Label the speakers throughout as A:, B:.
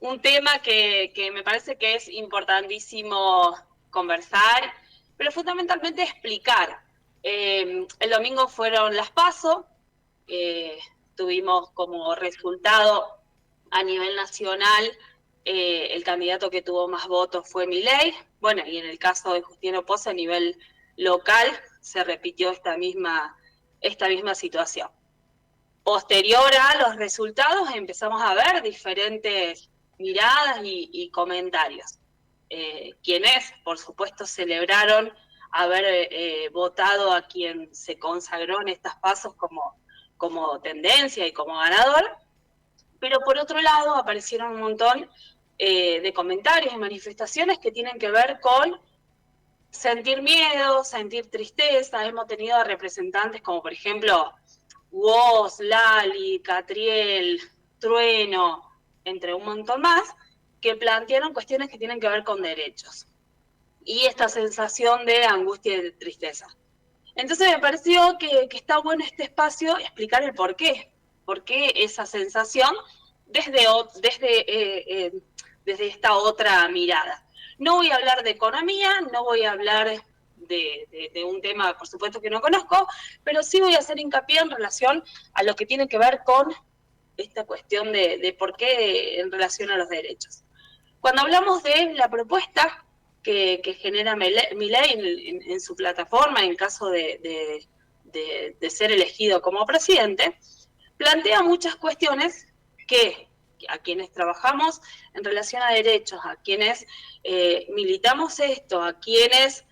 A: un tema que me parece que es importantísimo conversar, pero fundamentalmente explicar. El domingo fueron las PASO, tuvimos como resultado a nivel nacional el candidato que tuvo más votos fue Milei. Bueno, y en el caso de Justino Pozzi a nivel local se repitió esta misma situación. Posterior a los resultados empezamos a ver diferentes miradas y comentarios. Quienes, por supuesto, celebraron haber votado a quien se consagró en estas pasos como tendencia y como ganador, pero por otro lado aparecieron un montón de comentarios y manifestaciones que tienen que ver con sentir miedo, sentir tristeza. Hemos tenido representantes como, por ejemplo, Woz, Lali, Catriel, Trueno, entre un montón más, que plantearon cuestiones que tienen que ver con derechos y esta sensación de angustia y de tristeza. Entonces me pareció que está bueno este espacio explicar el por qué esa sensación desde esta otra mirada. No voy a hablar de economía, no voy a hablar de un tema, por supuesto, que no conozco, pero sí voy a hacer hincapié en relación a lo que tiene que ver con esta cuestión de por qué en relación a los derechos. Cuando hablamos de la propuesta que genera Milei en su plataforma, en caso de ser elegido como presidente, plantea muchas cuestiones que a quienes trabajamos en relación a derechos, a quienes militamos esto, a quienes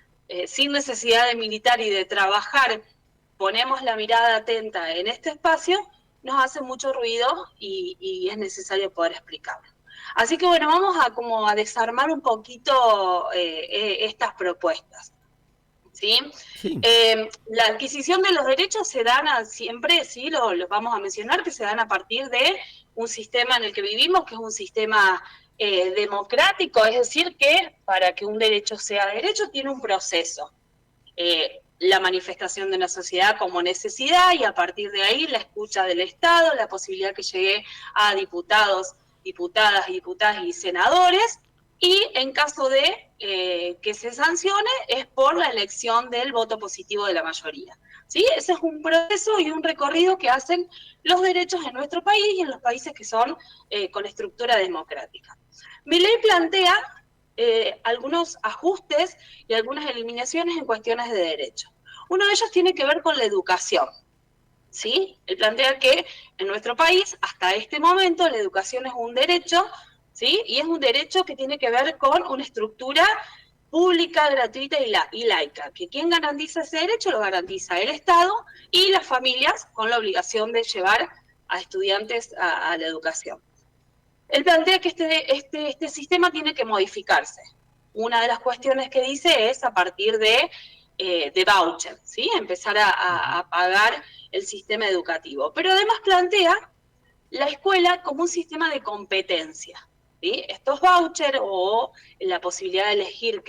A: sin necesidad de militar y de trabajar ponemos la mirada atenta en este espacio, nos hace mucho ruido y es necesario poder explicarlo. Así que bueno, vamos a desarmar un poquito estas propuestas. ¿Sí?
B: Sí.
A: La adquisición de los derechos se dan siempre, sí, lo vamos a mencionar, que se dan a partir de un sistema en el que vivimos, que es un sistema democrático, es decir, que para que un derecho sea derecho tiene un proceso. La manifestación de una sociedad como necesidad y a partir de ahí la escucha del Estado, la posibilidad que llegue a diputados, diputadas y senadores, y en caso de que se sancione es por la elección del voto positivo de la mayoría. ¿Sí? Ese es un proceso y un recorrido que hacen los derechos en nuestro país y en los países que son con estructura democrática. Milei plantea algunos ajustes y algunas eliminaciones en cuestiones de derecho. Uno de ellos tiene que ver con la educación. ¿Sí? Él plantea que en nuestro país, hasta este momento, la educación es un derecho, ¿sí? Y es un derecho que tiene que ver con una estructura pública, gratuita y laica, que quien garantiza ese derecho lo garantiza el Estado y las familias con la obligación de llevar a estudiantes a la educación. Él plantea que este sistema tiene que modificarse. Una de las cuestiones que dice es a partir de voucher, ¿sí? Empezar a pagar el sistema educativo. Pero además plantea la escuela como un sistema de competencia. ¿Sí? Estos vouchers o la posibilidad de elegir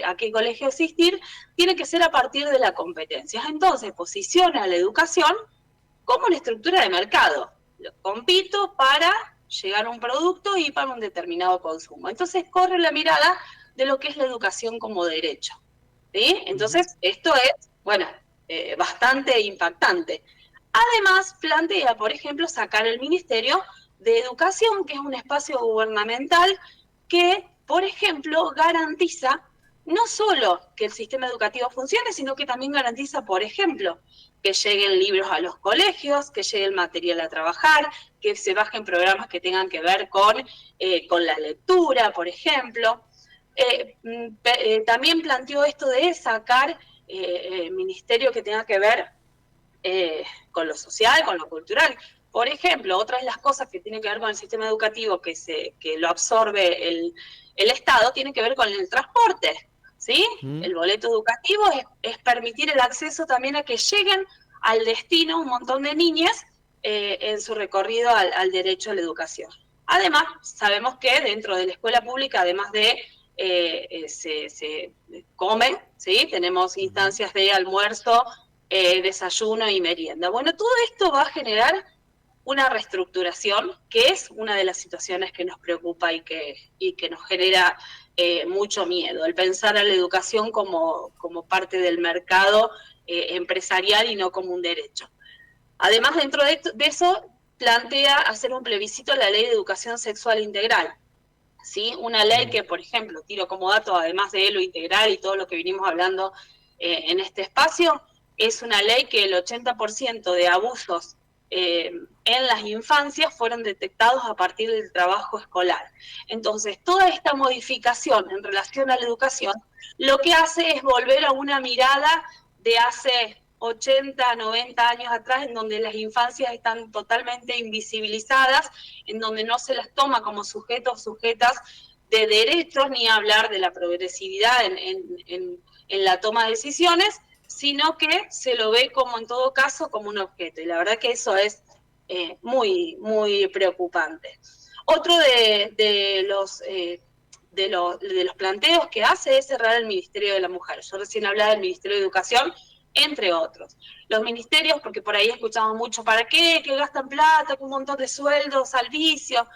A: a qué colegio asistir tiene que ser a partir de la competencia. Entonces posiciona la educación como una estructura de mercado. Compito para llegar a un producto y para un determinado consumo. Entonces corre la mirada de lo que es la educación como derecho. ¿Sí? Entonces esto es, bueno, bastante impactante. Además, plantea, por ejemplo, sacar el Ministerio de Educación, que es un espacio gubernamental que, por ejemplo, garantiza no solo que el sistema educativo funcione, sino que también garantiza, por ejemplo, que lleguen libros a los colegios, que llegue el material a trabajar, que se bajen programas que tengan que ver con la lectura, por ejemplo. También planteó esto de sacar ministerio que tenga que ver con lo social, con lo cultural. Por ejemplo, otra de las cosas que tienen que ver con el sistema educativo que lo absorbe el Estado tiene que ver con el transporte. ¿Sí? El boleto educativo es permitir el acceso también a que lleguen al destino un montón de niñas en su recorrido al derecho a la educación. Además, sabemos que dentro de la escuela pública, además de se come, ¿sí? Tenemos instancias de almuerzo, desayuno y merienda. Bueno, todo esto va a generar una reestructuración, que es una de las situaciones que nos preocupa y que nos genera mucho miedo, el pensar a la educación como parte del mercado empresarial y no como un derecho. Además, dentro de eso, plantea hacer un plebiscito a la Ley de Educación Sexual Integral, ¿sí? Una ley que, por ejemplo, tiro como dato, además de lo integral y todo lo que vinimos hablando en este espacio, es una ley que el 80% de abusos en las infancias fueron detectados a partir del trabajo escolar. Entonces, toda esta modificación en relación a la educación, lo que hace es volver a una mirada de hace 80, 90 años atrás, en donde las infancias están totalmente invisibilizadas, en donde no se las toma como sujetos o sujetas de derechos, ni hablar de la progresividad en la toma de decisiones, sino que se lo ve como en todo caso como un objeto. Y la verdad que eso es muy, muy preocupante. Otro de los planteos que hace es cerrar el Ministerio de la Mujer. Yo recién hablaba del Ministerio de Educación, entre otros. Los ministerios, porque por ahí escuchamos mucho, ¿para qué? Que gastan plata, con un montón de sueldos, al vicio.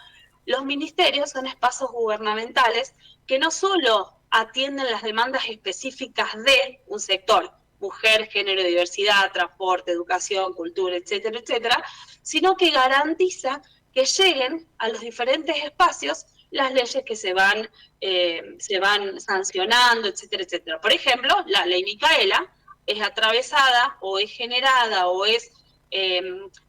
A: Los ministerios son espacios gubernamentales que no solo atienden las demandas específicas de un sector, mujer, género, diversidad, transporte, educación, cultura, etcétera, etcétera, sino que garantiza que lleguen a los diferentes espacios las leyes que se van sancionando, etcétera, etcétera. Por ejemplo, la ley Micaela es atravesada o es generada o es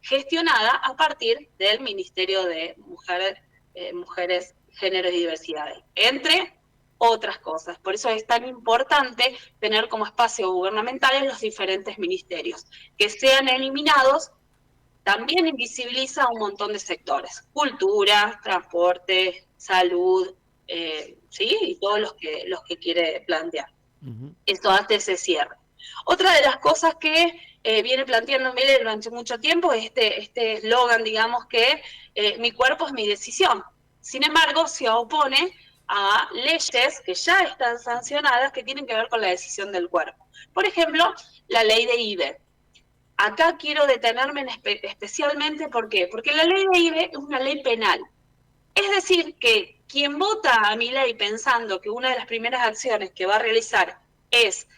A: gestionada a partir del Ministerio de Mujeres, Género y Diversidades, entre otras cosas. Por eso es tan importante tener como espacio gubernamentales los diferentes ministerios. Que sean eliminados también invisibiliza a un montón de sectores: cultura, transporte, salud, ¿sí? Y todos los que quiere plantear. Esto hace ese cierre. Otra de las cosas que viene planteando Milei durante mucho tiempo es este eslogan, digamos, que mi cuerpo es mi decisión. Sin embargo, se opone a leyes que ya están sancionadas que tienen que ver con la decisión del cuerpo. Por ejemplo, la ley de IVE. Acá quiero detenerme especialmente, ¿por qué? Porque la ley de IVE es una ley penal. Es decir, que quien vota a Milei pensando que una de las primeras acciones que va a realizar es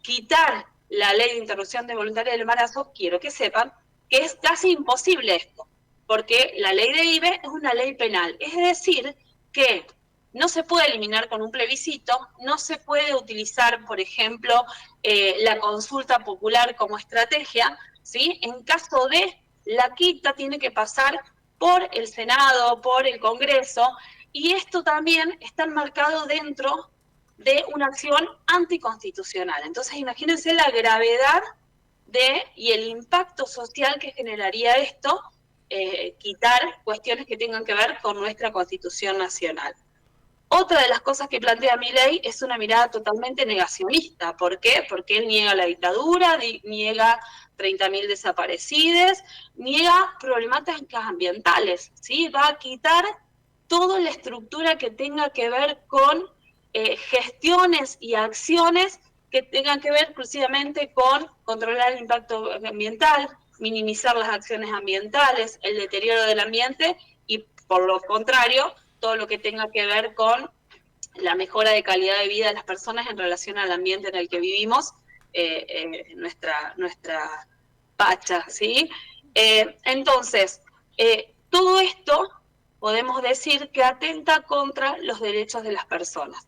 A: quitar la ley de interrupción de voluntaria del embarazo, quiero que sepan que es casi imposible esto, porque la ley de IVE es una ley penal. Es decir, que no se puede eliminar con un plebiscito, no se puede utilizar, por ejemplo, la consulta popular como estrategia, ¿sí? En caso de la quita, tiene que pasar por el Senado, por el Congreso, y esto también está enmarcado dentro de una acción anticonstitucional. Entonces, imagínense la gravedad y el impacto social que generaría esto, quitar cuestiones que tengan que ver con nuestra Constitución Nacional. Otra de las cosas que plantea Milei es una mirada totalmente negacionista. ¿Por qué? Porque él niega la dictadura, niega 30.000 desaparecidos, niega problemáticas ambientales, ¿sí? Va a quitar toda la estructura que tenga que ver con gestiones y acciones que tengan que ver exclusivamente con controlar el impacto ambiental, minimizar las acciones ambientales, el deterioro del ambiente y, por lo contrario, todo lo que tenga que ver con la mejora de calidad de vida de las personas en relación al ambiente en el que vivimos, nuestra pacha, ¿sí? Entonces, todo esto podemos decir que atenta contra los derechos de las personas.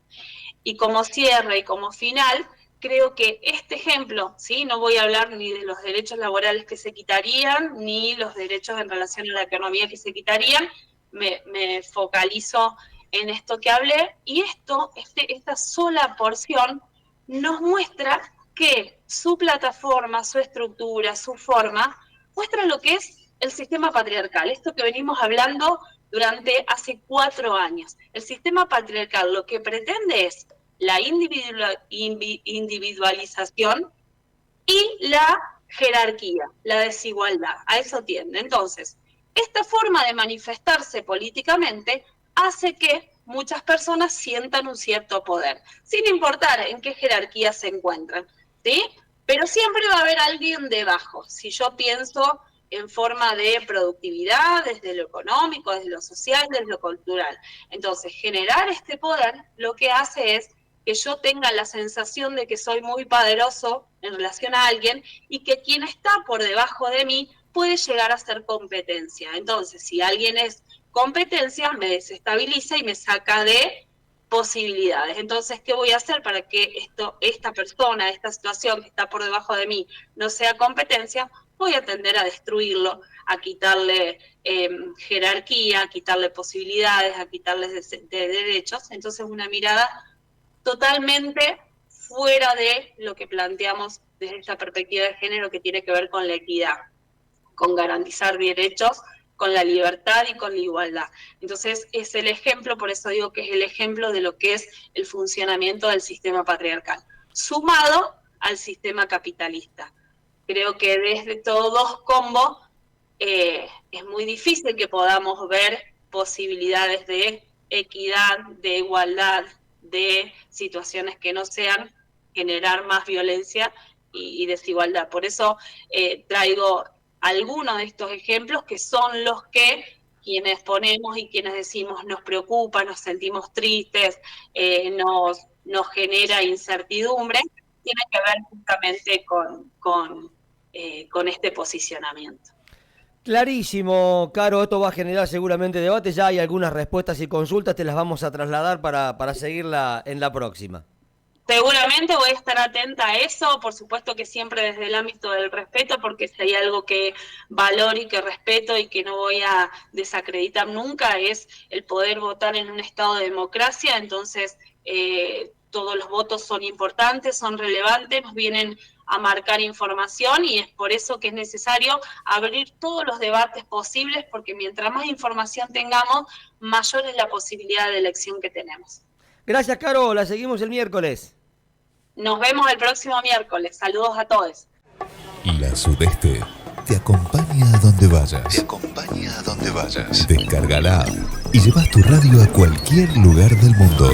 A: Y como cierre y como final, creo que este ejemplo, ¿sí? No voy a hablar ni de los derechos laborales que se quitarían, ni los derechos en relación a la economía que se quitarían, me focalizo en esto que hablé, y esta sola porción nos muestra que su plataforma, su estructura, su forma, muestra lo que es el sistema patriarcal, esto que venimos hablando durante hace 4 años. El sistema patriarcal lo que pretende es la individualización y la jerarquía, la desigualdad, a eso tiende. Entonces, esta forma de manifestarse políticamente hace que muchas personas sientan un cierto poder, sin importar en qué jerarquía se encuentran, ¿sí? Pero siempre va a haber alguien debajo. Si yo pienso en forma de productividad, desde lo económico, desde lo social, desde lo cultural. Entonces, generar este poder lo que hace es que yo tenga la sensación de que soy muy poderoso en relación a alguien y que quien está por debajo de mí puede llegar a ser competencia. Entonces, si alguien es competencia, me desestabiliza y me saca de posibilidades. Entonces, ¿qué voy a hacer para que esta persona, esta situación que está por debajo de mí no sea competencia? Voy a tender a destruirlo, a quitarle jerarquía, a quitarle posibilidades, a quitarle de derechos. Entonces, una mirada totalmente fuera de lo que planteamos desde esta perspectiva de género, que tiene que ver con la equidad, con garantizar derechos, con la libertad y con la igualdad. Entonces es el ejemplo, por eso digo que es el ejemplo de lo que es el funcionamiento del sistema patriarcal, sumado al sistema capitalista. Creo que desde estos dos combos es muy difícil que podamos ver posibilidades de equidad, de igualdad, de situaciones que no sean generar más violencia y desigualdad. Por eso traigo algunos de estos ejemplos que son los que quienes ponemos y quienes decimos nos preocupa, nos sentimos tristes, nos genera incertidumbre, tiene que ver justamente con este posicionamiento.
B: Clarísimo, Caro, esto va a generar seguramente debate, ya hay algunas respuestas y consultas, te las vamos a trasladar para seguirla en la próxima.
A: Seguramente voy a estar atenta a eso, por supuesto que siempre desde el ámbito del respeto, porque si hay algo que valoro y que respeto y que no voy a desacreditar nunca es el poder votar en un estado de democracia. Entonces todos los votos son importantes, son relevantes, nos vienen a marcar información y es por eso que es necesario abrir todos los debates posibles, porque mientras más información tengamos, mayor es la posibilidad de elección que tenemos.
B: Gracias, Caro, la seguimos el miércoles.
A: Nos vemos el próximo miércoles. Saludos a todos.
C: La Sudeste te acompaña a donde vayas. Te acompaña a donde vayas. Descarga la app y llevas tu radio a cualquier lugar del mundo.